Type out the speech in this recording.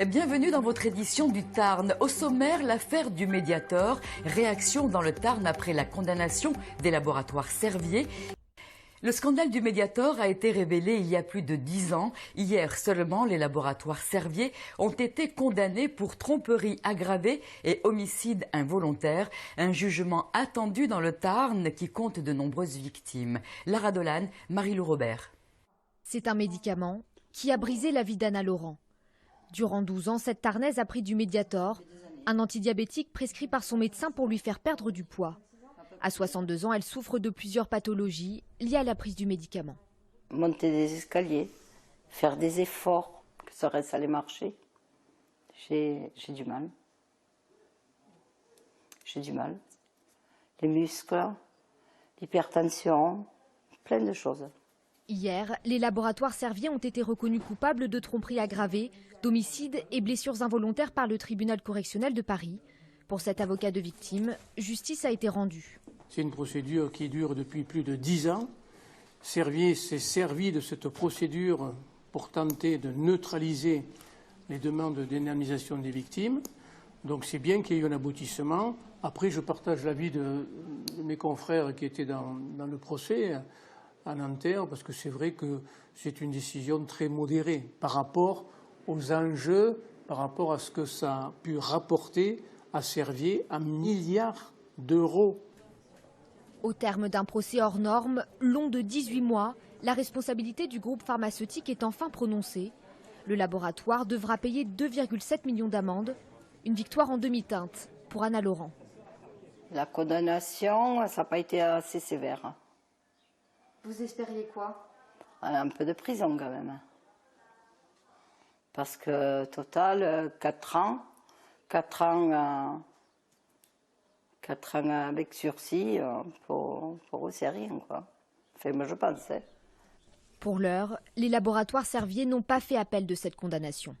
Bienvenue dans votre édition du Tarn. Au sommaire, l'affaire du Mediator. Réaction dans le Tarn après la condamnation des laboratoires Servier. Le scandale du Mediator a été révélé il y a plus de 10 ans. Hier seulement, les laboratoires Servier ont été condamnés pour tromperie aggravée et homicide involontaire. Un jugement attendu dans le Tarn qui compte de nombreuses victimes. Lara Dolan, Marie-Lou Robert. C'est un médicament qui a brisé la vie d'Anna Laurent. Durant 12 ans, cette Tarnaise a pris du Mediator, un antidiabétique prescrit par son médecin pour lui faire perdre du poids. À 62 ans, elle souffre de plusieurs pathologies liées à la prise du médicament. Monter des escaliers, faire des efforts, que ça reste aller marcher, j'ai du mal. J'ai du mal. Les muscles, l'hypertension, plein de choses. Hier, les laboratoires Servier ont été reconnus coupables de tromperie aggravée, d'homicide et blessures involontaires par le tribunal correctionnel de Paris. Pour cet avocat de victime, justice a été rendue. C'est une procédure qui dure depuis plus de 10 ans. Servier s'est servi de cette procédure pour tenter de neutraliser les demandes d'indemnisation des victimes. Donc c'est bien qu'il y ait eu un aboutissement. Après, je partage l'avis de mes confrères qui étaient dans le procès à Nanterre, parce que c'est vrai que c'est une décision très modérée par rapport aux enjeux, par rapport à ce que ça a pu rapporter à Servier un milliard d'euros. Au terme d'un procès hors norme, long de 18 mois, la responsabilité du groupe pharmaceutique est enfin prononcée. Le laboratoire devra payer 2,7 millions d'amendes, une victoire en demi-teinte pour Anna Laurent. La condamnation, ça n'a pas été assez sévère. Vous espériez quoi? Un peu de prison quand même. Parce que total, 4 ans. 4 ans avec sursis, pour eux, c'est rien, quoi. Enfin, moi, je pensais. Pour l'heure, les laboratoires Servier n'ont pas fait appel de cette condamnation.